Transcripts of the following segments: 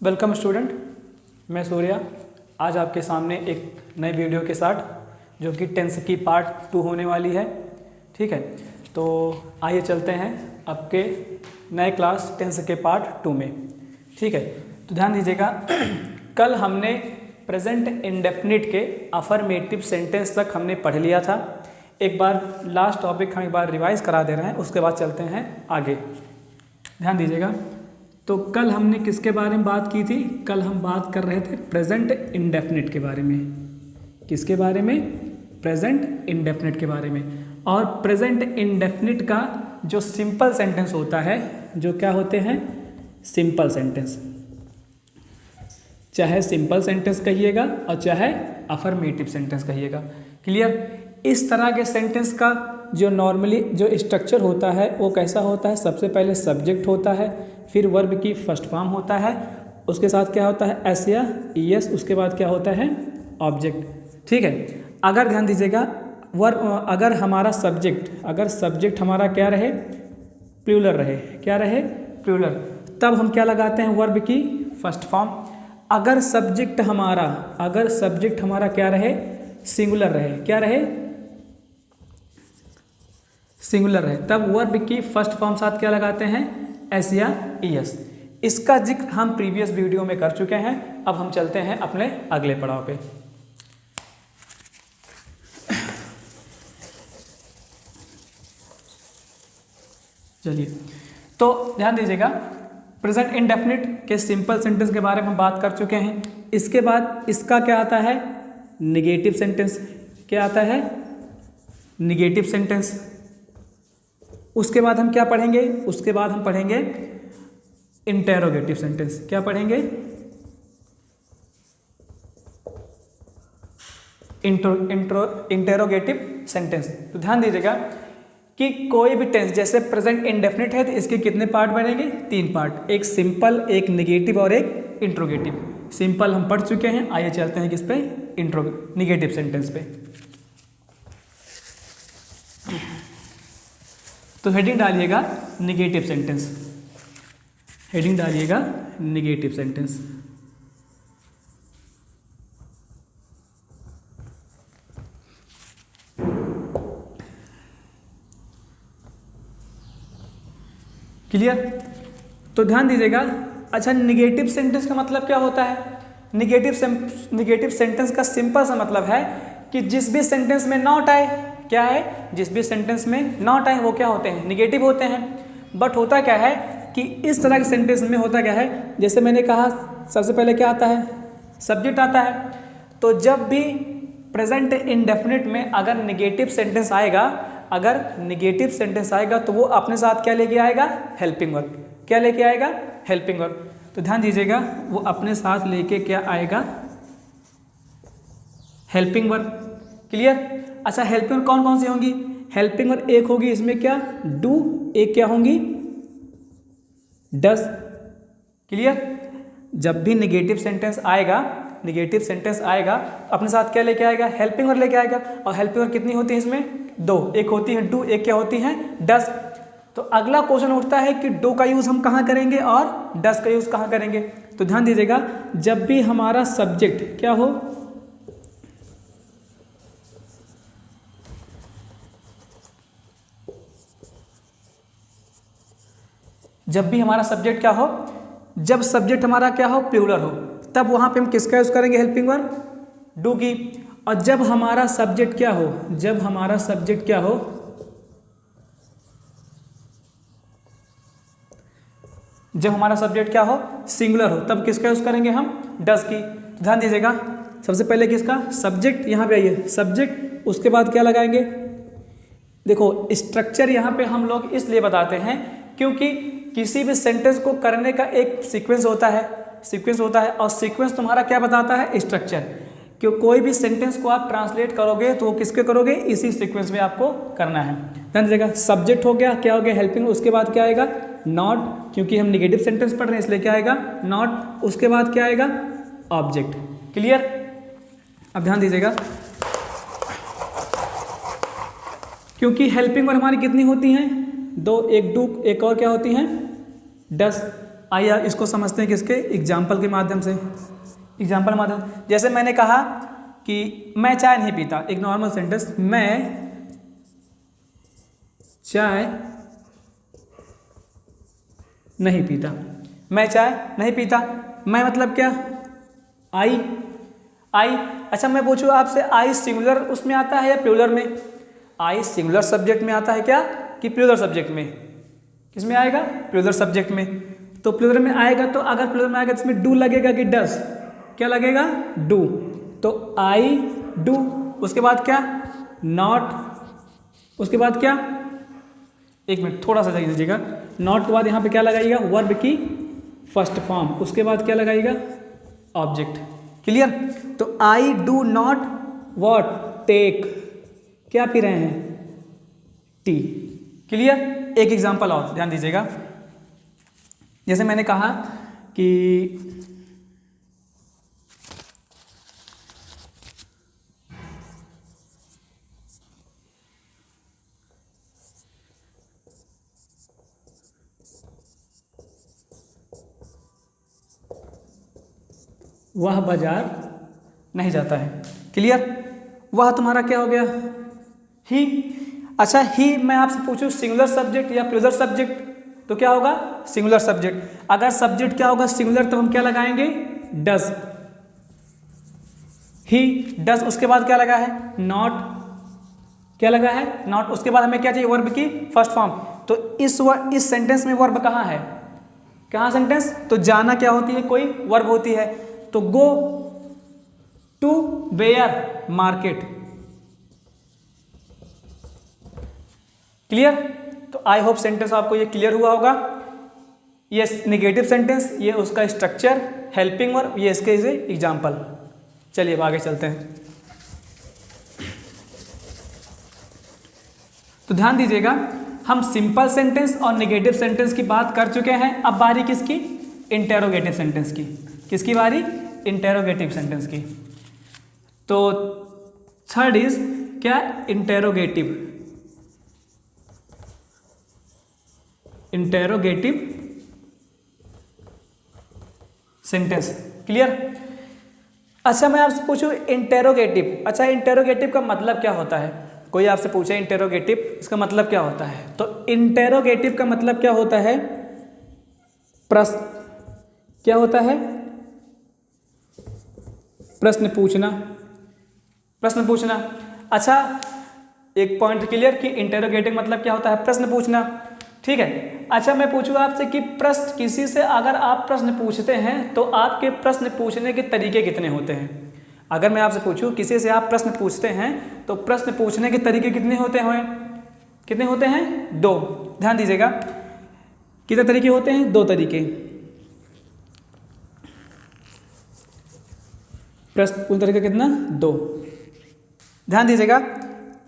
Welcome student, मैं सूर्या आज आपके सामने एक नए वीडियो के साथ जो कि टेंस की पार्ट 2 होने वाली है। ठीक है, तो आइए चलते हैं आपके नए क्लास टेंस के पार्ट 2 में। ठीक है, तो ध्यान दीजिएगा कल हमने प्रेजेंट इंडेफिनिट के अफर्मेटिव सेंटेंस तक हमने पढ़ लिया था। एक बार लास्ट टॉपिक हम एक बार रिवाइज करा दे रहे हैं, उसके बाद चलते हैं आगे। ध्यान दीजिएगा, तो कल हमने किसके बारे में बात की थी? कल हम बात कर रहे थे प्रेजेंट इंडेफिनिट के बारे में। किसके बारे में? प्रेजेंट इंडेफिनिट के बारे में। और प्रेजेंट इंडेफिनिट का जो सिंपल सेंटेंस होता है, जो क्या होते हैं? Simple sentence. चाहे सिंपल सेंटेंस कहिएगा और चाहे अफर्मेटिव सेंटेंस कहिएगा। क्लियर? इस तरह के सेंटेंस का जो नॉर्मली जो स्ट्रक्चर होता है वो कैसा होता है? सबसे पहले सब्जेक्ट होता है, फिर वर्ब की फर्स्ट फॉर्म होता है, उसके साथ क्या होता है? एस या ईएस, उसके बाद क्या होता है? ऑब्जेक्ट। ठीक है, अगर ध्यान दीजिएगा वर्ब अगर हमारा सब्जेक्ट हमारा क्या रहे? प्लूरल रहे। क्या रहे? प्लूरल। तब हम क्या लगाते हैं? वर्ब की फर्स्ट फॉर्म। अगर सब्जेक्ट हमारा क्या रहे? सिंगुलर रहे। क्या रहे? सिंगुलर रहे, तब वर्ब की फर्स्ट फॉर्म साथ क्या लगाते हैं? एस या ईएस। इसका जिक्र हम प्रीवियस वीडियो में कर चुके हैं। अब हम चलते हैं अपने अगले पड़ाव पे। चलिए, तो ध्यान दीजिएगा प्रेजेंट इंडेफिनिट के सिंपल सेंटेंस के बारे में हम बात कर चुके हैं। इसके बाद इसका क्या आता है? Negative sentence. क्या आता है? Negative sentence. उसके बाद हम क्या पढ़ेंगे? उसके बाद हम पढ़ेंगे इंटेरोगेटिव सेंटेंस। क्या पढ़ेंगे? Interrogative sentence. तो ध्यान दीजिएगा कि कोई भी टेंस जैसे प्रेजेंट इंडेफिनिट है तो इसके कितने पार्ट बनेंगे? 3 पार्ट, एक सिंपल, एक निगेटिव और एक इंट्रोगेटिव। सिंपल हम पढ़ चुके हैं, आइए चलते हैं किस पे? निगेटिव सेंटेंस पे। तो हेडिंग डालिएगा निगेटिव सेंटेंस। हेडिंग डालिएगा निगेटिव सेंटेंस। क्लियर? तो ध्यान दीजिएगा। अच्छा, निगेटिव सेंटेंस का मतलब क्या होता है? निगेटिव सेंटेंस का सिंपल सा मतलब है कि जिस भी सेंटेंस में नॉट आए, क्या है? जिस भी सेंटेंस में नॉट आए वो क्या होते हैं? निगेटिव होते हैं। बट होता क्या है कि इस तरह के सेंटेंस में होता क्या है, जैसे मैंने कहा सबसे पहले क्या आता है? सब्जेक्ट आता है। तो जब भी प्रेजेंट इंडेफिनिट में अगर निगेटिव सेंटेंस आएगा तो वो अपने साथ क्या लेके आएगा? Helping verb. क्या लेके आएगा? Helping verb. तो ध्यान दीजिएगा, वो अपने साथ लेके क्या आएगा? Helping verb. क्लियर? अच्छा, हेल्पिंग वर्ब कौन कौन सी होंगी? हेल्पिंग वर्ब एक होगी इसमें क्या? डू। एक क्या होंगी? डस। क्लियर? जब भी निगेटिव सेंटेंस आएगा अपने साथ क्या लेके आएगा? हेल्पिंग वर्ब लेके आएगा। और हेल्पिंग वर्ब कितनी होती है इसमें? 2। एक होती है डू, एक क्या होती है? डस। तो अगला क्वेश्चन उठता है कि डू का यूज हम कहाँ करेंगे और डस का यूज कहाँ करेंगे? तो ध्यान दीजिएगा, जब भी हमारा सब्जेक्ट क्या हो? जब भी हमारा सब्जेक्ट क्या हो? जब सब्जेक्ट हमारा क्या हो? प्लूरल हो, तब वहां पे हम किसका यूज करेंगे? हेल्पिंग वर्ब डू की। और जब हमारा सब्जेक्ट क्या हो? सिंगुलर हो, तब किसका यूज करेंगे हम? डस की। तो ध्यान दीजिएगा, सबसे पहले किसका? सब्जेक्ट। यहां पे आइए, सब्जेक्ट, उसके बाद क्या लगाएंगे? देखो, स्ट्रक्चर यहां पे हम लोग इसलिए बताते हैं क्योंकि किसी भी सेंटेंस को करने का एक सीक्वेंस होता है और सीक्वेंस तुम्हारा क्या बताता है? स्ट्रक्चर। क्यों कोई भी सेंटेंस को आप ट्रांसलेट करोगे तो वो किसके करोगे? इसी सीक्वेंस में आपको करना है। ध्यान दीजिएगा, सब्जेक्ट हो गया, क्या हो गया? हेल्पिंग। उसके बाद क्या आएगा? नॉट, क्योंकि हम निगेटिव सेंटेंस पढ़ रहे हैं इसलिए क्या आएगा? नॉट। उसके बाद क्या आएगा? ऑब्जेक्ट। क्लियर? अब ध्यान दीजिएगा, क्योंकि हेल्पिंग वर्ब हमारी कितनी होती हैं? 2। एक डू, एक और क्या होती हैं? डस। आइए इसको समझते हैं किसके एग्जाम्पल के माध्यम से। एग्जाम्पल माध्यम, जैसे मैंने कहा कि मैं चाय नहीं पीता, एक नॉर्मल सेंटेंस, मैं चाय नहीं पीता, मैं चाय नहीं पीता। मैं मतलब क्या, आई, आई। अच्छा मैं पूछूँ आपसे, आई सिंगुलर उसमें आता है या प्लूरल में? आई सिंगुलर सब्जेक्ट में आता है क्या कि प्लूरल सब्जेक्ट में? किस में आएगा? प्लूरल सब्जेक्ट में। तो प्लूरल में आएगा, तो अगर प्लूरल में आएगा तो इसमें डू लगेगा कि डस? क्या लगेगा? डू। तो आई डू, उसके बाद क्या? नॉट, उसके बाद क्या? एक मिनट थोड़ा सा जल्दी दीजिएगा। नॉट के बाद यहाँ पे क्या लगाइएगा? वर्ब की फर्स्ट फॉर्म, उसके बाद क्या लगाइएगा? ऑब्जेक्ट। क्लियर? तो I do not what take, क्या पी रहे हैं? टी। क्लियर? एक एग्जांपल और ध्यान दीजिएगा, जैसे मैंने कहा कि वह बाजार नहीं जाता है। क्लियर? वह तुम्हारा क्या हो गया? ही। अच्छा ही मैं आपसे पूछूं सिंगुलर सब्जेक्ट या प्लूरल सब्जेक्ट, तो क्या होगा? Singular subject. अगर सब्जेक्ट क्या होगा? सिंगुलर, तो हम क्या लगाएंगे? डज। ही डज, उसके बाद क्या लगा है? नॉट। क्या लगा है? नॉट। उसके बाद हमें क्या चाहिए? वर्ब की फर्स्ट फॉर्म। तो इस सेंटेंस में वर्ब कहाँ है? कहाँ सेंटेंस? तो जाना क्या होती है? कोई वर्ब होती है। तो go to where? Market. Clear? तो आई होप सेंटेंस आपको ये क्लियर हुआ होगा। ये नेगेटिव सेंटेंस, ये उसका स्ट्रक्चर, हेल्पिंग वर्ब, ये इसके एग्जाम्पल। चलिए अब आगे चलते हैं। तो ध्यान दीजिएगा, हम सिंपल सेंटेंस और नेगेटिव सेंटेंस की बात कर चुके हैं। अब बारी किसकी? इंटेरोगेटिव सेंटेंस की। किसकी बारी? इंटेरोगेटिव सेंटेंस की। तो थर्ड इज क्या? इंटेरोगेटिव। Interrogative sentence. क्लियर? अच्छा मैं आपसे पूछूं इंटेरोगेटिव। अच्छा इंटेरोगेटिव का मतलब क्या होता है? कोई आपसे पूछे इंटेरोगेटिव इसका मतलब क्या होता है, तो इंटेरोगेटिव का मतलब क्या होता है? प्रश्न। क्या होता है? प्रश्न पूछना। प्रश्न पूछना। अच्छा एक पॉइंट क्लियर कि इंटेरोगेटिव मतलब क्या होता है? प्रश्न पूछना। ठीक है। अच्छा मैं पूछूँ आपसे कि प्रश्न, किसी से अगर आप प्रश्न पूछते हैं तो आपके प्रश्न पूछने के तरीके कितने होते हैं? अगर मैं आपसे पूछूं किसी से आप प्रश्न पूछते हैं तो प्रश्न पूछने के तरीके कितने होते हैं? कितने होते हैं? दो। ध्यान दीजिएगा, कितने तरीके होते हैं? दो तरीके। प्रश्न पूछने तरीका कितना? दो। ध्यान दीजिएगा,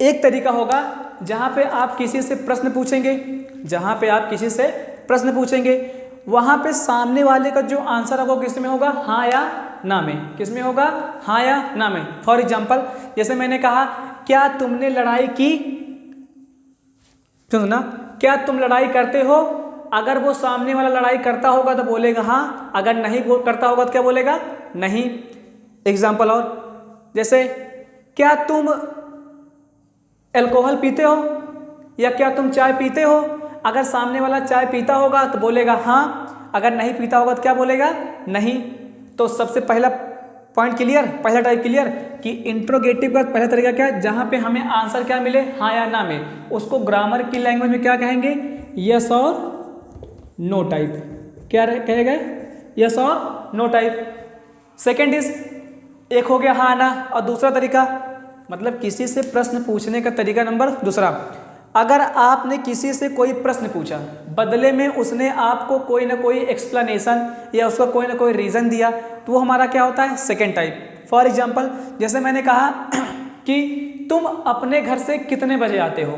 एक तरीका होगा जहां पे आप किसी से प्रश्न पूछेंगे, जहां पे आप किसी से प्रश्न पूछेंगे वहां पे सामने वाले का जो आंसर होगा किस में होगा? हाँ या ना में। किस में होगा? हाँ या ना में। फॉर एग्जाम्पल जैसे मैंने कहा क्या तुमने लड़ाई की? सुनो ना, क्या तुम लड़ाई करते हो? अगर वो सामने वाला लड़ाई करता होगा तो बोलेगा हाँ, अगर नहीं वो करता होगा तो क्या बोलेगा? नहीं। एग्जाम्पल और, जैसे क्या तुम अल्कोहल पीते हो या क्या तुम चाय पीते हो? अगर सामने वाला चाय पीता होगा तो बोलेगा हाँ, अगर नहीं पीता होगा तो क्या बोलेगा? नहीं। तो सबसे पहला पॉइंट क्लियर, पहला टाइप क्लियर कि इंट्रोगेटिव का पहला तरीका क्या है? जहां पे हमें आंसर क्या मिले? हाँ या ना में। उसको ग्रामर की लैंग्वेज में क्या कहेंगे? यस और नो टाइप। क्या कहेगा? यस और नो टाइप। सेकेंड इज, एक हो गया हाँ ना, और दूसरा तरीका मतलब किसी से प्रश्न पूछने का तरीका नंबर दूसरा, अगर आपने किसी से कोई प्रश्न पूछा, बदले में उसने आपको कोई ना कोई एक्सप्लेनेशन या उसका कोई ना कोई रीज़न दिया, तो वो हमारा क्या होता है? Second type. फॉर एग्जांपल जैसे मैंने कहा कि तुम अपने घर से कितने बजे आते हो?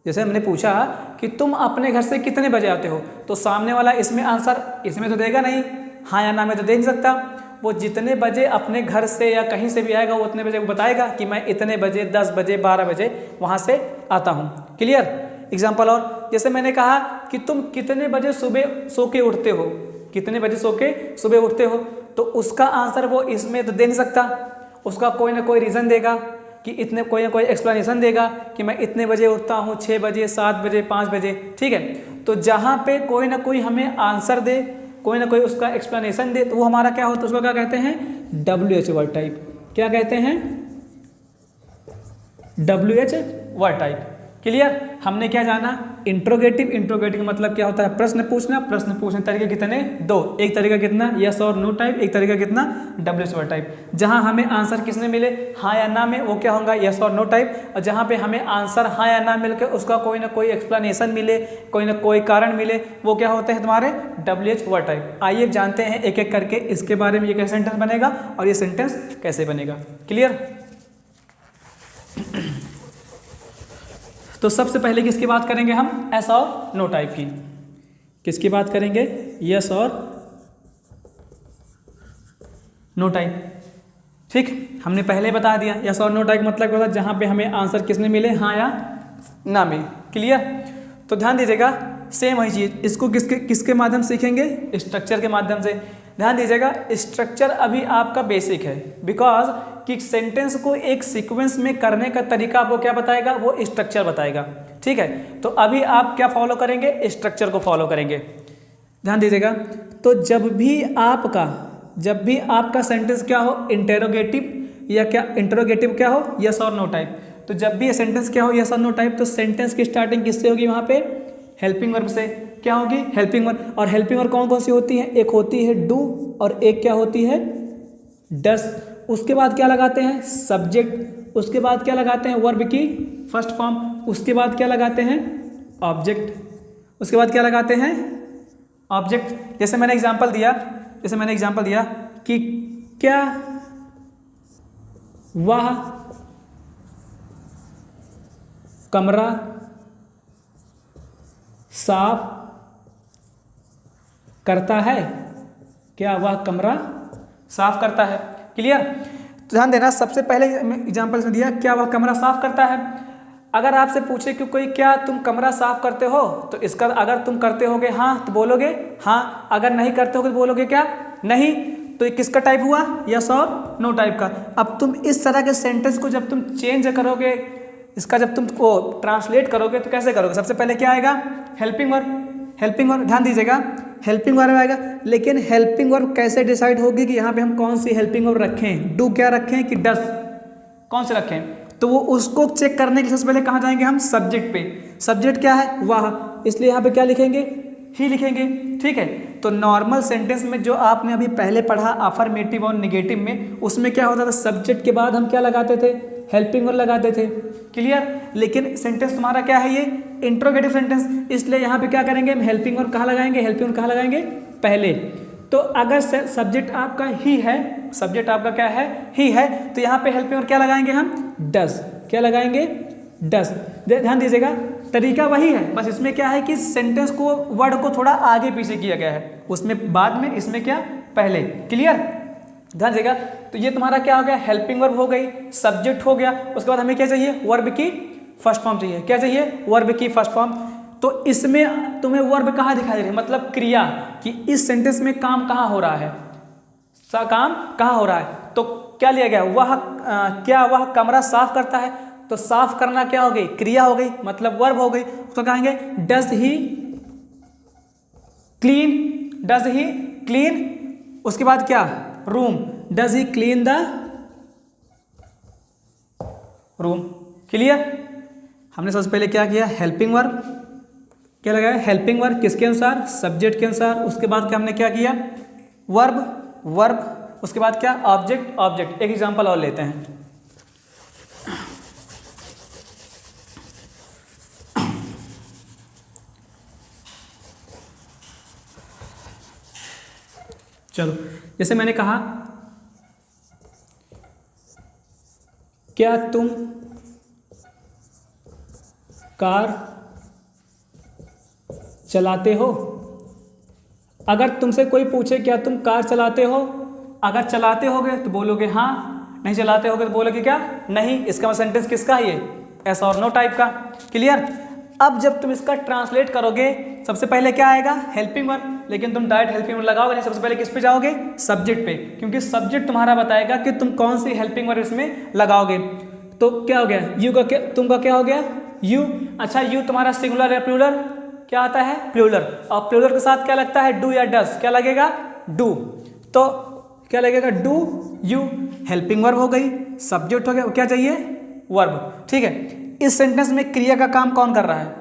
जैसे हमने पूछा कि तुम अपने घर से कितने बजे आते हो, तो सामने वाला इसमें आंसर इसमें तो देगा नहीं, हाँ या ना में तो दे नहीं सकता। वो जितने बजे अपने घर से या कहीं से भी आएगा वो उतने बजे वो बताएगा कि मैं इतने बजे, 10 बजे, 12 बजे वहाँ से आता हूँ। क्लियर? एग्जाम्पल और, जैसे मैंने कहा कि तुम कितने बजे सुबह सो के उठते हो, कितने बजे सो के सुबह उठते हो, तो उसका आंसर वो इसमें तो दे नहीं सकता, उसका कोई ना कोई रीज़न देगा कि इतने, कोई ना कोई एक्सप्लेनेशन देगा कि मैं इतने बजे उठता हूँ, 6 बजे, 7 बजे, 5 बजे, ठीक है। तो जहाँ पे कोई ना कोई हमें आंसर दे, कोई ना कोई उसका एक्सप्लेनेशन दे, तो वो हमारा क्या होता है, उसको क्या कहते हैं, WH वर्ड टाइप। क्या कहते हैं, WH वर्ड टाइप। क्लियर। हमने क्या जाना, इंट्रोगेटिव। इंट्रोगेटिव मतलब क्या होता है, प्रश्न पूछना। प्रश्न पूछने तरीके कितने, 2। एक तरीका कितना, यस और नो टाइप, एक तरीका कितना, WH वर्ड टाइप। जहां हमें आंसर किसने मिले, हाँ या ना में, वो क्या होगा, यस और नो टाइप। और जहां पे हमें आंसर हाँ या ना मिलकर उसका कोई ना कोई एक्सप्लेनेशन मिले, कोई ना कोई कारण मिले, वो क्या होते हैं तुम्हारे WH वर्ड टाइप। आइए जानते हैं एक एक करके इसके बारे में, ये कैसे सेंटेंस बनेगा और ये सेंटेंस कैसे बनेगा। क्लियर। तो सबसे पहले किसकी बात करेंगे हम, एस और नो टाइप की। किसकी बात करेंगे, यस और नो टाइप। ठीक, हमने पहले बता दिया यस और नो टाइप मतलब क्या होता है, जहां पे हमें आंसर किसने मिले, हाँ या ना में। क्लियर। तो ध्यान दीजिएगा, सेम वही चीज, इसको किसके माध्यम से सीखेंगे, स्ट्रक्चर के माध्यम से। ध्यान दीजिएगा, स्ट्रक्चर अभी आपका बेसिक है, बिकॉज कि सेंटेंस को एक सीक्वेंस में करने का तरीका आपको क्या बताएगा, वो स्ट्रक्चर बताएगा। ठीक है, तो अभी आप क्या फॉलो करेंगे, स्ट्रक्चर को फॉलो करेंगे। ध्यान दीजिएगा, तो जब भी आपका सेंटेंस क्या हो, इंटेरोगेटिव या क्या, इंटरोगेटिव क्या हो, यस और नो टाइप। तो जब भी ये सेंटेंस क्या हो, यस और नो टाइप, तो सेंटेंस की स्टार्टिंग किससे होगी, वहां पे हेल्पिंग वर्ब से। क्या होगी, हेल्पिंग वर्ब। और हेल्पिंग वर्ब कौन कौन सी होती है, एक होती है डू और एक क्या होती है, डस। उसके बाद क्या लगाते हैं, सब्जेक्ट। उसके बाद क्या लगाते हैं, वर्ब की फर्स्ट फॉर्म। उसके बाद क्या लगाते हैं, ऑब्जेक्ट। उसके बाद क्या लगाते हैं, ऑब्जेक्ट। जैसे मैंने एग्जांपल दिया कि क्या वह कमरा साफ करता है, क्या वह कमरा साफ करता है। क्लियर। तो ध्यान देना, सबसे पहले एग्जांपल में दिया क्या वह कमरा साफ करता है। अगर आपसे पूछे कि कोई क्या तुम कमरा साफ करते हो, तो इसका अगर तुम करते होगे हाँ तो बोलोगे हाँ, अगर नहीं करते होगे तो बोलोगे क्या, नहीं। तो ये किसका टाइप हुआ, यस और नो टाइप का। अब तुम इस तरह के सेंटेंस को जब तुम चेंज करोगे, इसका जब तुम को ट्रांसलेट करोगे तो कैसे करोगे, सबसे पहले क्या आएगा, हेल्पिंग वर्ब। हेल्पिंग वर्ब, ध्यान दीजिएगा, हेल्पिंग वर्ब आएगा। लेकिन हेल्पिंग वर्ब कैसे डिसाइड होगी कि यहाँ पे हम कौन सी हेल्पिंग वर्ब रखें, डू क्या रखें कि डस, कौन से रखें। तो वो उसको चेक करने के लिए सबसे पहले कहाँ जाएंगे हम, सब्जेक्ट पे। सब्जेक्ट क्या है, वह, इसलिए यहाँ पे क्या लिखेंगे, ही लिखेंगे। ठीक है। तो नॉर्मल सेंटेंस में जो आपने अभी पहले पढ़ा अफर्मेटिव और निगेटिव में, उसमें क्या होता था, सब्जेक्ट के बाद हम क्या लगाते थे, हेल्पिंग वर्ब लगाते थे। क्लियर। लेकिन सेंटेंस तुम्हारा क्या है, ये इंट्रोगेटिव सेंटेंस, इसलिए यहाँ पे क्या करेंगे हम, हेल्पिंग वर्ब कहाँ लगाएंगे, हेल्पिंग वर्ब कहाँ लगाएंगे, पहले। तो अगर सब्जेक्ट आपका ही है, सब्जेक्ट आपका क्या है, ही है, तो यहाँ पे हेल्पिंग वर्ब क्या लगाएंगे हम, डस। क्या लगाएंगे, डस। ध्यान दीजिएगा, तरीका वही है, बस इसमें क्या है कि सेंटेंस को, वर्ड को थोड़ा आगे पीछे किया गया है, उसमें बाद में, इसमें क्या पहले। क्लियर। ध्यान दीजिएगा, तो ये तुम्हारा क्या हो गया, हेल्पिंग वर्ब हो गई, सब्जेक्ट हो गया। उसके बाद हमें क्या चाहिए, वर्ब की फर्स्ट फॉर्म चाहिए। क्या चाहिए, वर्ब की फर्स्ट फॉर्म। तो इसमें तुम्हें वर्ब कहाँ दिखाई दे रही है, मतलब क्रिया, कि इस सेंटेंस में काम कहाँ हो रहा है, काम कहाँ हो रहा है। तो क्या लिया गया, वह क्या वह कमरा साफ करता है, तो साफ करना क्या हो गई, क्रिया हो गई, मतलब वर्ब हो गई। तो कहेंगे does he clean, does he clean. उसके बाद क्या, room, does he clean the room. Clear. हमने सबसे पहले क्या किया, हेल्पिंग वर्ब, क्या लगाया, हेल्पिंग वर्ब किसके अनुसार, सब्जेक्ट के अनुसार। उसके बाद क्या हमने क्या किया, वर्ब। उसके बाद क्या, ऑब्जेक्ट। एक एग्जांपल और लेते हैं। चलो, जैसे मैंने कहा, क्या तुम कार चलाते हो। अगर तुमसे कोई पूछे क्या तुम कार चलाते हो, अगर चलाते होगे तो बोलोगे हाँ, नहीं चलाते होगे तो बोलोगे क्या, नहीं। इसका सेंटेंस किसका है, ये एस और नो टाइप का। क्लियर। अब जब तुम इसका ट्रांसलेट करोगे, सबसे पहले क्या आएगा, हेल्पिंग वर्ब। लेकिन तुम डायरेक्ट हेल्पिंग वर्ब लगाओगे नहीं, सबसे पहले किस पे जाओगे, सब्जेक्ट पे, क्योंकि सब्जेक्ट तुम्हारा बताएगा कि तुम कौन सी हेल्पिंग वर्ब इसमें लगाओगे। तो क्या हो गया, यू का क्या, तुमका क्या हो गया, यू। अच्छा यू तुम्हारा सिंगुलर या प्लूरल, क्या आता है, प्लूरल, और प्लूरल के साथ क्या लगता है, डू या डस, क्या लगेगा, डू। तो क्या लगेगा, डू यू, हेल्पिंग वर्ब हो गई, सब्जेक्ट हो गया, क्या चाहिए, वर्ब। ठीक है, इस सेंटेंस में क्रिया का काम कौन कर रहा है,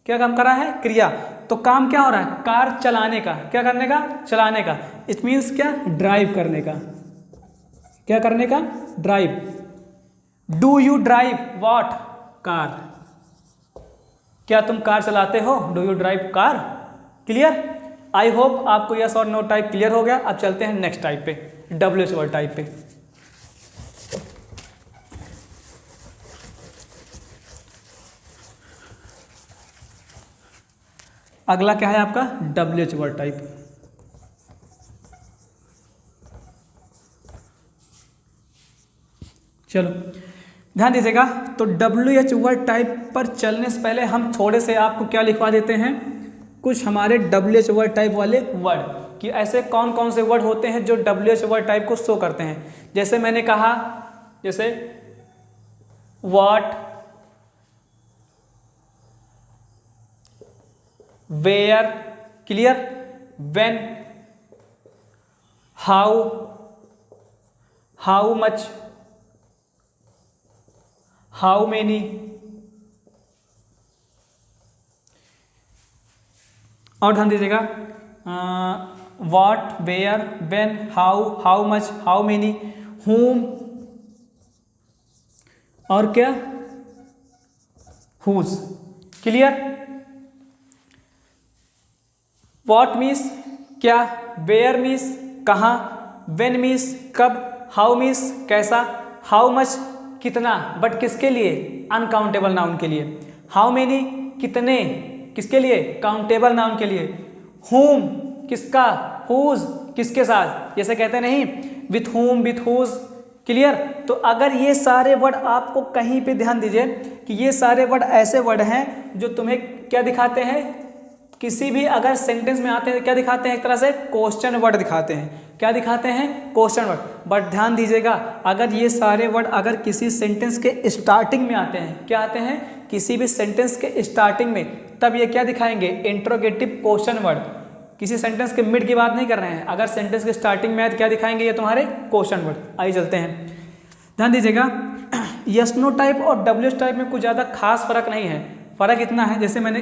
क्या काम कर रहा है, क्रिया। तो काम क्या हो रहा है, कार चलाने का, क्या करने का, चलाने का। इट मीन्स क्या, ड्राइव करने का, क्या करने का, drive. Do you drive what, car, क्या तुम कार चलाते हो, do you drive car. Clear, I hope आपको यस और नो टाइप क्लियर हो गया। अब चलते हैं नेक्स्ट टाइप पे, WH वर्ड टाइप पे। अगला क्या है आपका, WH वर्ड टाइप। चलो ध्यान दीजिएगा, तो WH वर्ड टाइप पर चलने से पहले हम थोड़े से आपको क्या लिखवा देते हैं, कुछ हमारे WH वर्ड टाइप वाले वर्ड, कि ऐसे कौन कौन से वर्ड होते हैं जो WH वर्ड टाइप को शो करते हैं। जैसे मैंने कहा, जैसे what, where, clear, when, how, how much, how many. और ध्यान दीजिएगा, what, where, when, how, how much, how many, whom, और क्या, whose। क्लियर, व्हाट मीन्स क्या, वेयर मीन्स कहाँ, व्हेन मीन्स कब, हाउ मीन्स कैसा, हाउ मच कितना, बट किसके लिए, अनकाउंटेबल नाउन के लिए, हाउ मेनी कितने, किसके लिए, काउंटेबल नाउन के लिए, whom किसका, whose किसके साथ, जैसे कहते नहीं with whom, with whose। Clear, तो अगर ये सारे वर्ड आपको कहीं पे, ध्यान दीजिए कि ये सारे वर्ड ऐसे वर्ड हैं जो तुम्हें क्या दिखाते हैं, किसी भी अगर सेंटेंस में आते हैं क्या दिखाते हैं, एक तरह से क्वेश्चन वर्ड दिखाते हैं, क्या दिखाते हैं, क्वेश्चन वर्ड। बट ध्यान दीजिएगा, अगर ये सारे वर्ड अगर किसी सेंटेंस के स्टार्टिंग में आते हैं, क्या आते हैं, किसी भी सेंटेंस के स्टार्टिंग में, तब ये क्या दिखाएंगे, इंट्रोगेटिव क्वेश्चन वर्ड। किसी सेंटेंस के मिड की बात नहीं कर रहे हैं, अगर सेंटेंस के स्टार्टिंग में आए तो क्या दिखाएंगे, ये तुम्हारे क्वेश्चन वर्ड। आइए चलते हैं, ध्यान दीजिएगा, यस नो टाइप और WH टाइप में कुछ ज़्यादा खास फर्क नहीं है। फ़र्क इतना है,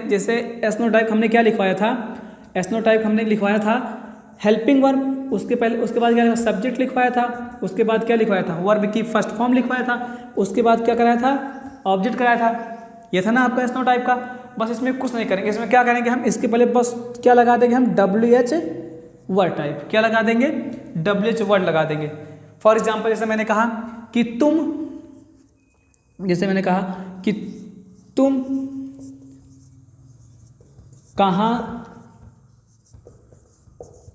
जैसे एस नो टाइप हमने क्या लिखवाया था, एस नो टाइप हमने लिखवाया था हेल्पिंग वर्ब, उसके बाद क्या सब्जेक्ट लिखवाया था, उसके बाद क्या लिखवाया था, वर्ब की फर्स्ट फॉर्म लिखवाया था, उसके बाद क्या कराया था, ऑब्जेक्ट कराया था। ये था ना आपका एस नो टाइप का। बस इसमें कुछ नहीं करेंगे, इसमें क्या करेंगे हम, इसके पहले बस क्या लगा देंगे हम, WH वर्ड टाइप, क्या लगा देंगे, WH वर्ड लगा देंगे। फॉर एग्जाम्पल जैसे मैंने कहा कि तुम कहाँ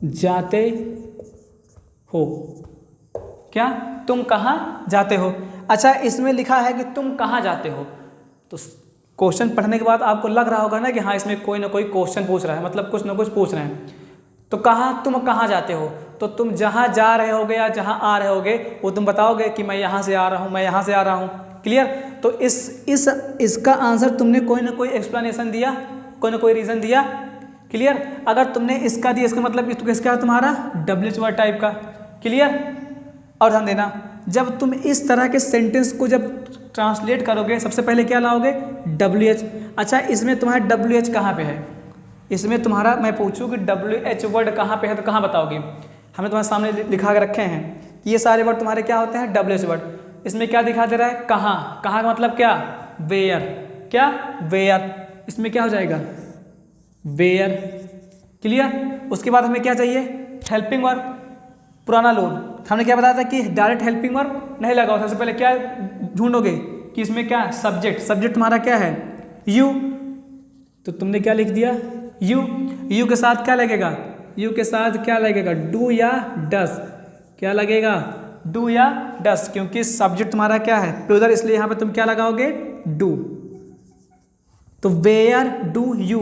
जाते हो, क्या, तुम कहाँ जाते हो। अच्छा, इसमें लिखा है कि तुम कहाँ जाते हो, तो क्वेश्चन पढ़ने के बाद आपको लग रहा होगा ना कि हाँ इसमें कोई ना कोई क्वेश्चन पूछ रहा है, मतलब कुछ ना कुछ पूछ रहे हैं। तो तुम कहाँ जाते हो, तो तुम जहाँ जा रहे होगे या जहाँ आ रहे होगे वो तुम बताओगे कि मैं यहाँ से आ रहा हूँ, मैं यहाँ से आ रहा हूँ। क्लियर, तो इसका आंसर तुमने कोई ना कोई एक्सप्लेनेशन दिया, कोई ना कोई रीज़न दिया। क्लियर, अगर तुमने इसका दिया इसका मतलब इसका तुम्हारा WH वर्ड टाइप का। क्लियर, और ध्यान देना, जब तुम इस तरह के सेंटेंस को जब ट्रांसलेट करोगे सबसे पहले क्या लाओगे, WH। अच्छा, इसमें तुम्हारा WH कहाँ पे है, इसमें तुम्हारा मैं पूछूँ कि WH वर्ड कहाँ पे है तो कहाँ बताओगे। हमें तुम्हारे सामने लिखा के रखे हैं कि ये सारे वर्ड तुम्हारे क्या होते हैं, WH वर्ड। इसमें क्या दिखा दे रहा है, कहाँ, कहाँ का मतलब क्या, वेयर, क्या, वेयर, इसमें क्या हो जाएगा, वेयर। क्लियर, उसके बाद हमें क्या चाहिए, हेल्पिंग वर्ब, पुराना लोन। हमने क्या बताया था कि डायरेक्ट हेल्पिंग वर्ब नहीं लगा, सबसे पहले क्या ढूंढोगे कि इसमें क्या, सब्जेक्ट तुम्हारा क्या है, यू। तो तुमने क्या लिख दिया, यू के साथ क्या लगेगा, यू के साथ क्या लगेगा, डू या डस, क्या लगेगा, डू या डस, क्योंकि सब्जेक्ट तुम्हारा क्या है, प्लूरल, इसलिए यहाँ पे तुम क्या लगाओगे, डू। तो where do you,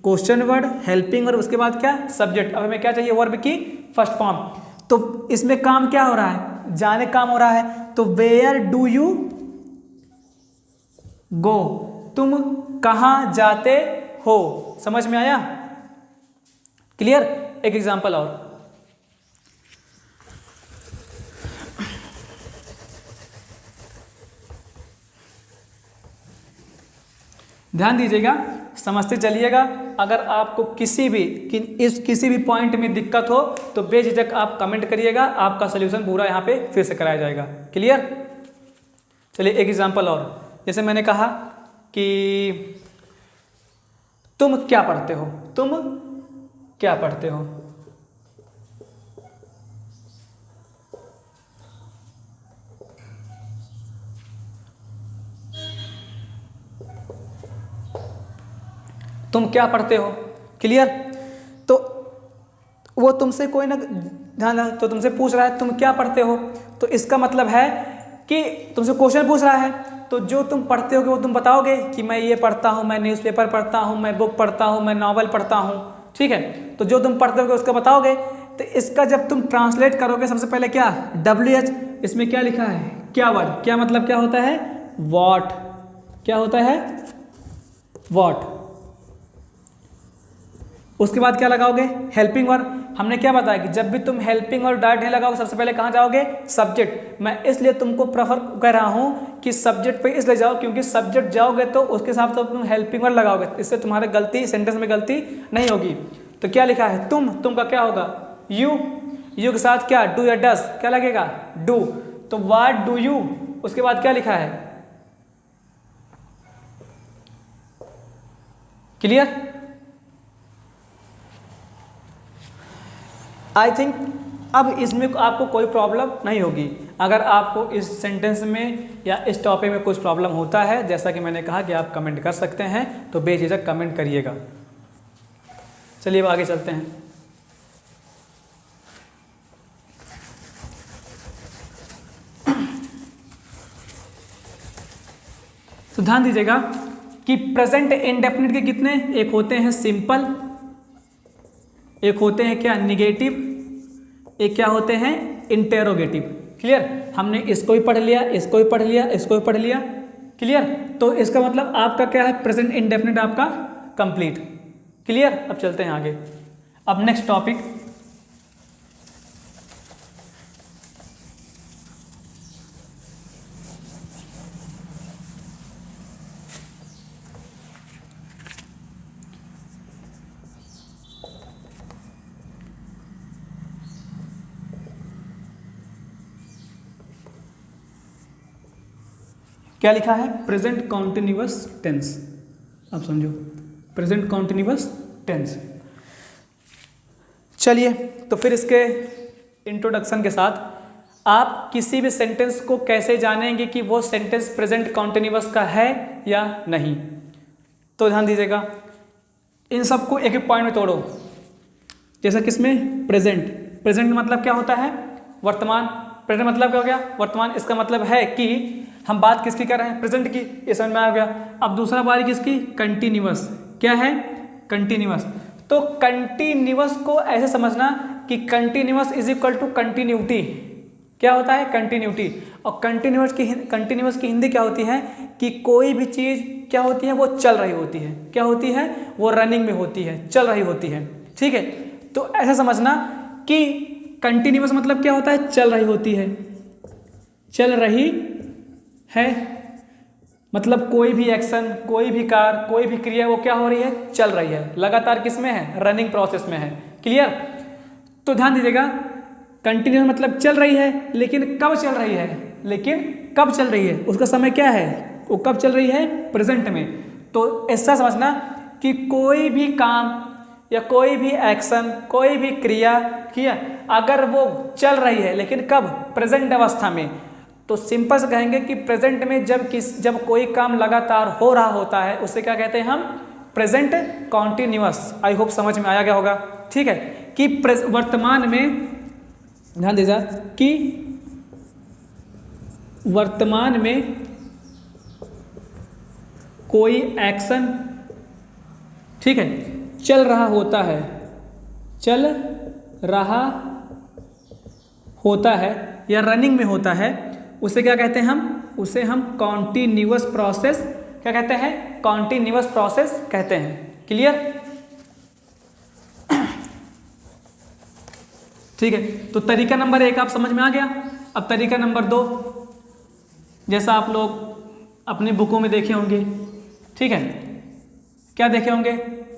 question word, helping verb, उसके बाद क्या सब्जेक्ट। अब हमें क्या चाहिए, वर्ब की फर्स्ट फॉर्म। तो इसमें काम क्या हो रहा है, जाने काम हो रहा है। तो वेयर डू यू गो, तुम कहाँ जाते हो। समझ में आया, क्लियर। एक एग्जांपल और, ध्यान दीजिएगा, समझते चलिएगा। अगर आपको किसी भी पॉइंट में दिक्कत हो तो बेझिझक आप कमेंट करिएगा, आपका सोल्यूशन पूरा यहाँ पे फिर से कराया जाएगा। क्लियर। चलिए एक एग्जांपल और, जैसे मैंने कहा कि तुम क्या पढ़ते हो, तुम क्या पढ़ते हो। तुम क्या पढ़ते हो, क्लियर। तो वो तुमसे कोई ना ध्यान, तो तुमसे पूछ रहा है तुम क्या पढ़ते हो, तो इसका मतलब है कि तुमसे क्वेश्चन पूछ रहा है, तो जो तुम पढ़ते होगे वो तुम बताओगे कि मैं ये पढ़ता हूँ, मैं न्यूज़पेपर पढ़ता हूँ, मैं बुक पढ़ता हूँ, मैं नॉवल पढ़ता हूँ, ठीक है। तो जो तुम पढ़ते होगे उसका बताओगे। तो इसका जब तुम ट्रांसलेट करोगे, सबसे पहले क्या, WH, इसमें क्या लिखा है, क्या वर्ड, क्या मतलब क्या होता है, वॉट, क्या होता है, वॉट। उसके बाद क्या लगाओगे, हेल्पिंग वर्ब। हमने क्या बताया कि जब भी तुम हेल्पिंग वर्ब डायरेक्ट नहीं लगाओगे, सबसे पहले कहाँ जाओगे, सब्जेक्ट। मैं इसलिए तुमको प्रेफर कर रहा हूँ कि सब्जेक्ट पे इसलिए जाओ, क्योंकि सब्जेक्ट जाओगे तो उसके साथ तो तुम हेल्पिंग वर्ब लगाओगे, इससे तुम्हारे गलती, सेंटेंस में गलती नहीं होगी। तो क्या लिखा है, तुम का क्या होगा, यू के साथ क्या, डू या डस, क्या लगेगा, डू। तो व्हाट डू यू, उसके बाद क्या लिखा है, क्लियर। आई थिंक अब इसमें आपको कोई प्रॉब्लम नहीं होगी। अगर आपको इस सेंटेंस में या इस टॉपिक में कुछ प्रॉब्लम होता है, जैसा कि मैंने कहा कि आप कमेंट कर सकते हैं, तो बेझिझक कमेंट करिएगा। चलिए अब आगे चलते हैं। तो ध्यान दीजिएगा कि प्रेजेंट इंडेफिनिट के कितने, एक होते हैं सिंपल, एक होते हैं क्या, निगेटिव, एक क्या होते हैं, इंटेरोगेटिव। क्लियर। हमने इसको भी पढ़ लिया, इसको भी पढ़ लिया, इसको भी पढ़ लिया, क्लियर। तो इसका मतलब आपका क्या है, प्रेजेंट इंडेफिनिट आपका कंप्लीट। क्लियर। अब चलते हैं आगे। अब नेक्स्ट टॉपिक, क्या लिखा है, प्रेजेंट कॉन्टिन्यूअस टेंस। अब समझो, प्रेजेंट कॉन्टिन्यूअस टेंस। चलिए तो फिर इसके इंट्रोडक्शन के साथ आप किसी भी सेंटेंस को कैसे जानेंगे कि वो सेंटेंस प्रेजेंट कॉन्टिन्यूअस का है या नहीं। तो ध्यान दीजिएगा, इन सबको एक एक पॉइंट में तोड़ो। जैसा किसमें, प्रेजेंट। प्रेजेंट मतलब क्या होता है, वर्तमान। प्रेजेंट मतलब क्या हो गया, वर्तमान। इसका मतलब है कि हम बात किसकी कर रहे हैं, प्रेजेंट की, ये समझ में आ गया। अब दूसरा बारी किसकी, कंटिन्यूअस। क्या है, कंटिन्यूअस। तो कंटिन्यूअस को ऐसे समझना कि continuous is equal to continuity. क्या होता है, कंटिन्यूटी। और कंटिन्यूअस की हिंदी क्या होती है कि कोई भी चीज़ क्या होती है, वो चल रही होती है। क्या होती है, वो रनिंग में होती है, चल रही होती है। ठीक है। तो ऐसा समझना कि कंटिन्यूअस मतलब क्या होता है, चल रही होती है, चल रही है। मतलब कोई भी एक्शन, कोई भी कार्य, कोई भी क्रिया वो क्या हो रही है, चल रही है, लगातार किसमें है, रनिंग प्रोसेस में है। क्लियर। तो ध्यान दीजिएगा, कंटिन्यूअस मतलब चल रही है, लेकिन कब चल रही है, लेकिन कब चल रही है, उसका समय क्या है, वो कब चल रही है, प्रेजेंट में। तो ऐसा समझना कि कोई भी काम या कोई भी एक्शन, कोई भी क्रिया किया, अगर वो चल रही है लेकिन कब, प्रेजेंट अवस्था में, तो सिंपल से कहेंगे कि प्रेजेंट में जब कोई काम लगातार हो रहा होता है, उसे क्या कहते हैं हम, प्रेजेंट कॉन्टिन्यूअस। आई होप समझ में आया गया होगा। ठीक है, कि वर्तमान में, ध्यान दीजिए कि वर्तमान में कोई एक्शन, ठीक है, चल रहा होता है, चल रहा होता है या रनिंग में होता है, उसे क्या कहते हैं उसे हम कॉन्टिन्यूअस प्रोसेस क्या कहते हैं, कॉन्टिन्यूअस प्रोसेस कहते हैं। क्लियर? ठीक है, तो तरीका नंबर 1 आप समझ में आ गया। अब तरीका नंबर 2, जैसा आप लोग अपनी बुकों में देखे होंगे, ठीक है, क्या देखे होंगे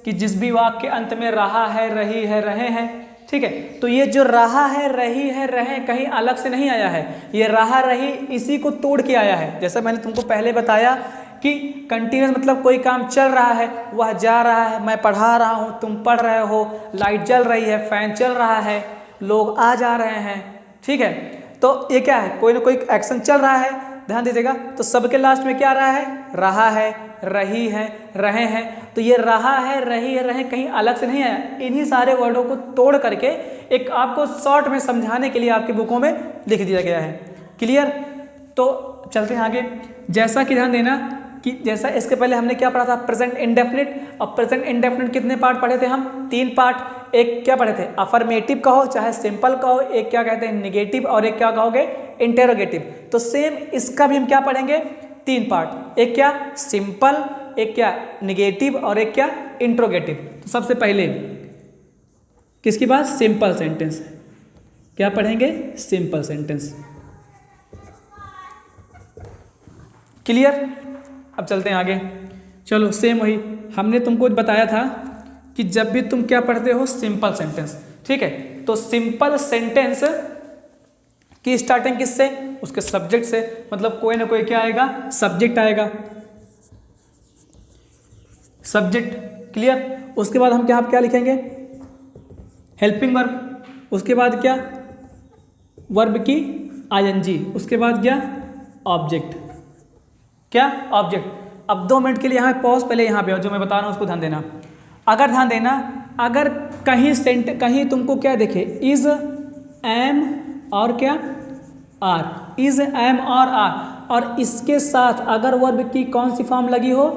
कि जिस भी वाक्य के अंत में रहा है, रही है, रहे हैं, ठीक है, तो ये जो रहा है, रही है, रहे कहीं अलग से नहीं आया है, ये रहा रही इसी को तोड़ के आया है। जैसा मैंने तुमको पहले बताया कि कंटिन्यूस मतलब कोई काम चल रहा है, वह जा रहा है, मैं पढ़ा रहा हूँ, तुम पढ़ रहे हो, लाइट जल रही है, फैन चल रहा है, लोग आ जा रहे हैं, ठीक है, तो ये क्या है, कोई ना कोई एक्शन चल रहा है, ध्यान दीजिएगा। तो सबके लास्ट में क्या रहा है, रहा है, रही है, रहे हैं, तो ये रहा है, रही है, रहे कहीं अलग से नहीं आया, इन्हीं सारे वर्डों को तोड़ करके एक आपको शॉर्ट में समझाने के लिए आपकी बुकों में लिख दिया गया है। क्लियर? तो चलते हैं आगे। जैसा कि ध्यान देना कि जैसा इसके पहले हमने क्या पढ़ा था, प्रेजेंट इंडेफिनिट। और प्रेजेंट इंडेफिनिट कितने पार्ट पढ़े थे हम, 3 पार्ट। एक क्या पढ़े थे, अफर्मेटिव कहो चाहे सिंपल कहो, एक क्या कहते हैं निगेटिव, और एक क्या कहोगे इंटेरोगेटिव। तो सेम इसका भी हम क्या पढ़ेंगे, 3 पार्ट, एक क्या सिंपल, एक क्या निगेटिव, और एक क्या इंट्रोगेटिव। तो सबसे पहले किसकी बात, सिंपल सेंटेंस। क्या पढ़ेंगे, सिंपल सेंटेंस। क्लियर? अब चलते हैं आगे। चलो सेम वही हमने तुमको बताया था कि जब भी तुम क्या पढ़ते हो, सिंपल सेंटेंस, ठीक है, तो सिंपल सेंटेंस की स्टार्टिंग किससे, उसके सब्जेक्ट से, मतलब कोई ना कोई क्या आएगा, सब्जेक्ट आएगा, सब्जेक्ट। क्लियर? उसके बाद हम क्या लिखेंगे, हेल्पिंग वर्ब, उसके बाद क्या, वर्ब की आईएनजी, उसके बाद क्या, ऑब्जेक्ट। क्या, ऑब्जेक्ट। अब 2 मिनट के लिए यहाँ पॉज, पहले यहाँ पे जो मैं बता रहा हूँ उसको ध्यान देना। अगर ध्यान देना, अगर कहीं तुमको क्या देखे, इज, एम और क्या, आर, इज, एम और आर, और इसके साथ अगर वर्ब की कौन सी फॉर्म लगी हो,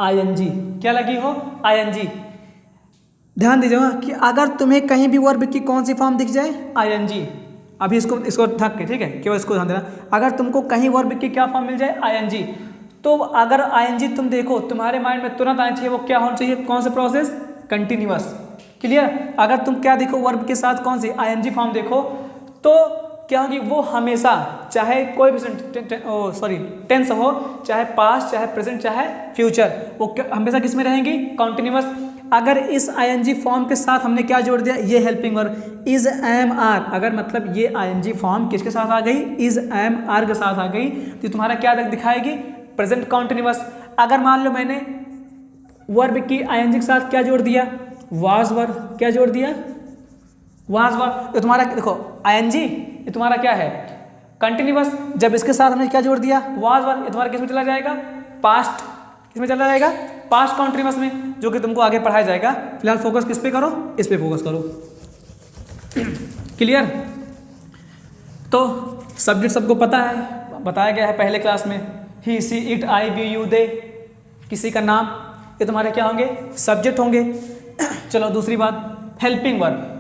आईएनजी। क्या लगी हो, आईएनजी। ध्यान दीजिएगा कि अगर तुम्हें कहीं भी वर्ब की कौन सी फॉर्म दिख जाए, आईएनजी। अभी इसको ढक के, ठीक है, केवल इसको ध्यान देना। अगर तुमको कहीं वर्ब की क्या फॉर्म मिल जाए, आईएनजी, तो अगर आईएनजी तुम देखो तुम्हारे माइंड में तुरंत आना चाहिए, वो क्या होना चाहिए, कौन सा प्रोसेस, कंटिन्यूअस। क्लियर? अगर तुम क्या देखो, वर्ब के साथ कौन सी आईएनजी फॉर्म देखो, तो क्या होगी, वो हमेशा, चाहे कोई भी टेंस हो, चाहे पास्ट, चाहे प्रेजेंट, चाहे फ्यूचर, वो हमेशा किस में रहेंगी, कॉन्टिन्यूअस। अगर इस आईएनजी फॉर्म के साथ हमने क्या जोड़ दिया, ये helping verb is, am, are, अगर मतलब ये आईएनजी फॉर्म किसके साथ आ गई, इज, एम, आर के साथ आ गई, तो तुम्हारा क्या दिखाएगी, प्रेजेंट कॉन्टिन्यूअस। अगर मान लो मैंने वर्ब की आईएनजी के साथ क्या जोड़ दिया, वाज वर्ब, क्या जोड़ दिया, वाज वर्ब, तो तुम्हारा देखो आईएनजी ये तुम्हारा क्या है, कंटिन्यूअस। जब इसके साथ हमने क्या जोड़ दिया, वाज वर्ब, ये तुम्हारा किस में चला जाएगा, पास्ट, किस में चला जाएगा, पास्ट कॉन्टिन्यूअस में, जो कि तुमको आगे पढ़ाया जाएगा। फिलहाल फोकस किस पे करो, इस पे फोकस करो। क्लियर? तो सब्जेक्ट सबको पता है, बताया गया है पहले क्लास में, ही, सी, इट, आई, वी, यू, दे, किसी का नाम, ये तुम्हारे क्या होंगे, सब्जेक्ट होंगे। चलो दूसरी बात, हेल्पिंग वर्ब।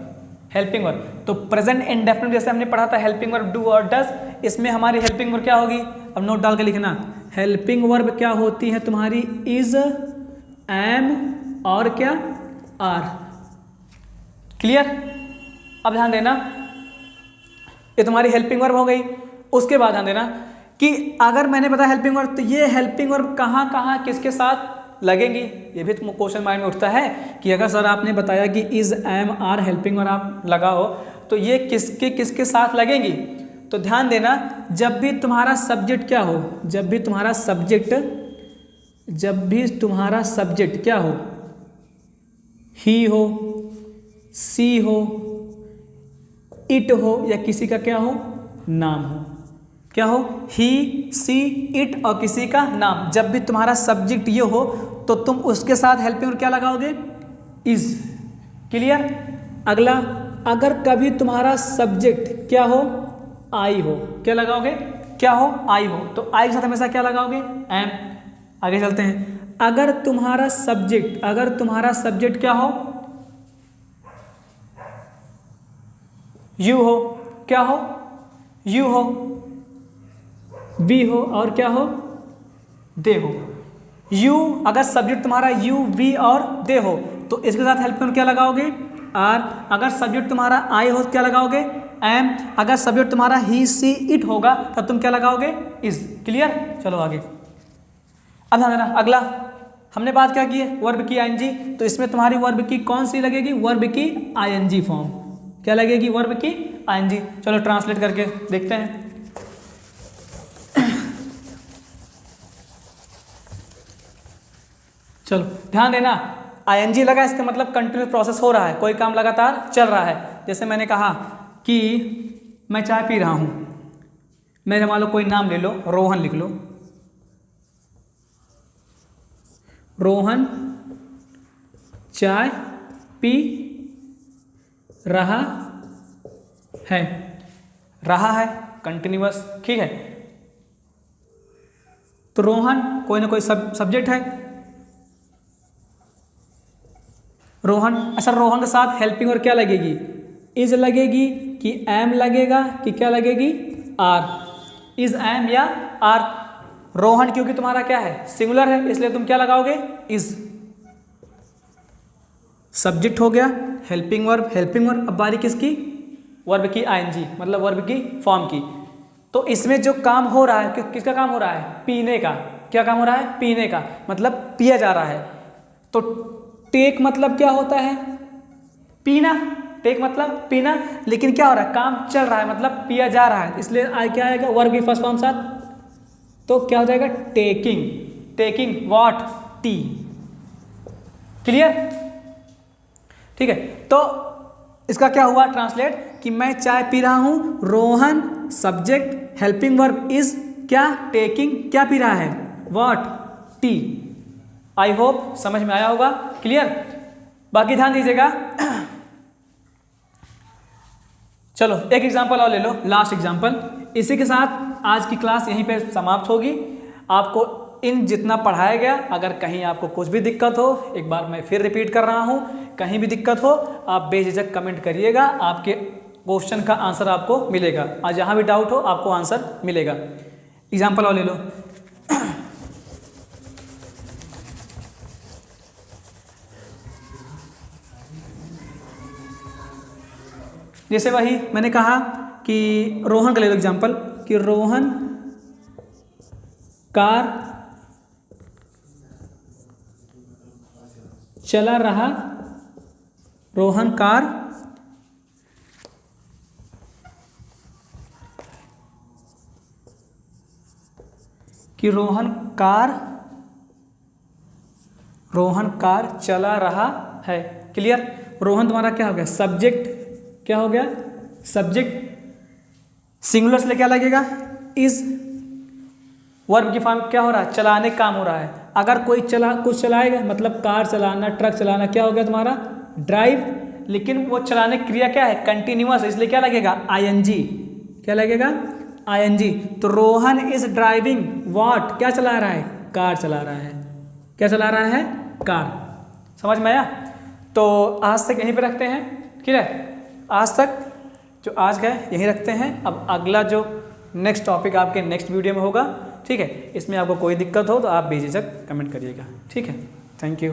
हेल्पिंग वर्ब तो प्रेजेंट इंडेफिनिट जैसे हमने पढ़ा था, हेल्पिंग वर्ब डू और डज, इसमें हमारी हेल्पिंग वर्ब क्या होगी, अब नोट डाल के लिखना, हेल्पिंग वर्ब क्या होती है तुम्हारी, इज, एम और क्या, आर। क्लियर? अब ध्यान देना, ये तुम्हारी हेल्पिंग वर्ब हो गई। उसके बाद ध्यान देना कि अगर मैंने बताया हेल्पिंग वर्ब, तो ये हेल्पिंग वर्ब कहाँ कहाँ किसके साथ लगेंगी, ये भी तुम क्वेश्चन माइंड में उठता है कि अगर सर आपने बताया कि is, am, are helping verb आप लगाओ, तो ये किसके साथ लगेंगी। तो ध्यान देना, जब भी तुम्हारा सब्जेक्ट क्या हो, जब भी तुम्हारा सब्जेक्ट क्या हो, ही हो, सी हो, इट हो, या किसी का क्या हो, नाम हो, क्या हो, ही, सी, इट और किसी का नाम, जब भी तुम्हारा सब्जेक्ट ये हो तो तुम उसके साथ हेल्पिंग वर्ब क्या लगाओगे, इज। क्लियर? अगला, अगर कभी तुम्हारा सब्जेक्ट क्या हो, आई हो, क्या लगाओगे, क्या हो, आई हो, तो आई के साथ हमेशा क्या लगाओगे, एम। आगे चलते हैं, अगर तुम्हारा सब्जेक्ट क्या हो, यू हो, क्या हो, यू हो, वी हो और क्या हो, दे हो। यू, अगर सब्जेक्ट तुम्हारा यू, वी और दे हो तो इसके साथ हेल्प में क्या लगाओगे, आर। अगर सब्जेक्ट तुम्हारा आई हो तो क्या लगाओगे, एम। अगर सब्जेक्ट तुम्हारा ही, सी, इट होगा तब तुम क्या लगाओगे, इज। क्लियर। चलो आगे। अब ध्यान देना, अगला हमने बात क्या की है, वर्ब की आईएनजी। तो इसमें तुम्हारी वर्ब की कौन सी लगेगी, वर्ब की आईएनजी फॉर्म। क्या लगेगी, वर्ब की आईएनजी। चलो ट्रांसलेट करके देखते हैं। चलो ध्यान देना, आईएनजी लगा इसका मतलब कंटिन्यूस प्रोसेस हो रहा है, कोई काम लगातार चल रहा है। जैसे मैंने कहा कि मैं चाय पी रहा हूं, मेरे मान लो कोई नाम ले लो, रोहन लिख लो, रोहन चाय पी रहा है, कंटिन्यूअस, ठीक है। तो रोहन कोई ना कोई सब्जेक्ट है, रोहन। अच्छा, रोहन के साथ हेल्पिंग और क्या लगेगी, इज लगेगी कि एम लगेगा कि क्या लगेगी, आर। इज, एम या आर। रोहन क्योंकि तुम्हारा क्या है, सिंगुलर है, इसलिए तुम क्या लगाओगे, इज। सब्जेक्ट हो गया, हेल्पिंग वर्ब। अब बारी किसकी, वर्ब की आईएनजी, मतलब वर्ब की फॉर्म की। तो इसमें जो काम हो रहा है, किसका काम हो रहा है, पीने का। क्या काम हो रहा है, पीने का, मतलब पिया जा रहा है। तो टेक मतलब क्या होता है, पीना। टेक मतलब पीना, लेकिन क्या हो रहा है, काम चल रहा है, मतलब पिया जा रहा है, इसलिए क्या आएगा, वर्ब की फर्स्ट फॉर्म साथ। तो क्या हो जाएगा, टेकिंग व्हाट, टी। क्लियर, ठीक है। तो इसका क्या हुआ ट्रांसलेट, कि मैं चाय पी रहा हूं, Rohan subject, helping verb is क्या, टेकिंग, क्या पी रहा है, व्हाट, टी। आई होप समझ में आया होगा, क्लियर। बाकी ध्यान दीजिएगा। चलो एक एग्जांपल और ले लो, लास्ट एग्जांपल। इसी के साथ आज की क्लास यहीं पे समाप्त होगी। आपको इन जितना पढ़ाया गया, अगर कहीं आपको कुछ भी दिक्कत हो, एक बार मैं फिर रिपीट कर रहा हूं, कहीं भी दिक्कत हो आप बेझिझक कमेंट करिएगा, आपके क्वेश्चन का आंसर आपको मिलेगा, और जहां भी डाउट हो आपको आंसर मिलेगा। एग्जाम्पल और ले लो। जैसे वही मैंने कहा कि रोहन का ले लो एग्जाम्पल, कि रोहन कार चला रहा, रोहन कार कि रोहन कार चला रहा है। क्लियर। रोहन तुम्हारा क्या हो गया, सब्जेक्ट, क्या हो गया, सब्जेक्ट। सिंगुलर से क्या लगेगा, इज। वर्ब की फॉर्म क्या हो रहा है, चलाने काम हो रहा है। अगर कोई कुछ चलाएगा, मतलब कार चलाना, ट्रक चलाना, क्या हो गया तुम्हारा, ड्राइव। लेकिन वो चलाने क्रिया क्या है, कंटिन्यूअस है, इसलिए क्या लगेगा, आईएनजी। क्या लगेगा, आईएनजी। तो रोहन इज ड्राइविंग व्हाट, क्या चला रहा है, कार चला रहा है। क्या चला रहा है, कार। समझ में आया। तो आज तक यहीं पे रखते हैं, ठीक है। आज तक जो आज गए यहीं रखते हैं। अब अगला जो नेक्स्ट टॉपिक आपके नेक्स्ट वीडियो में होगा, ठीक है। इसमें आपको कोई दिक्कत हो तो आप बेझिझक कमेंट करिएगा, ठीक है। Thank you.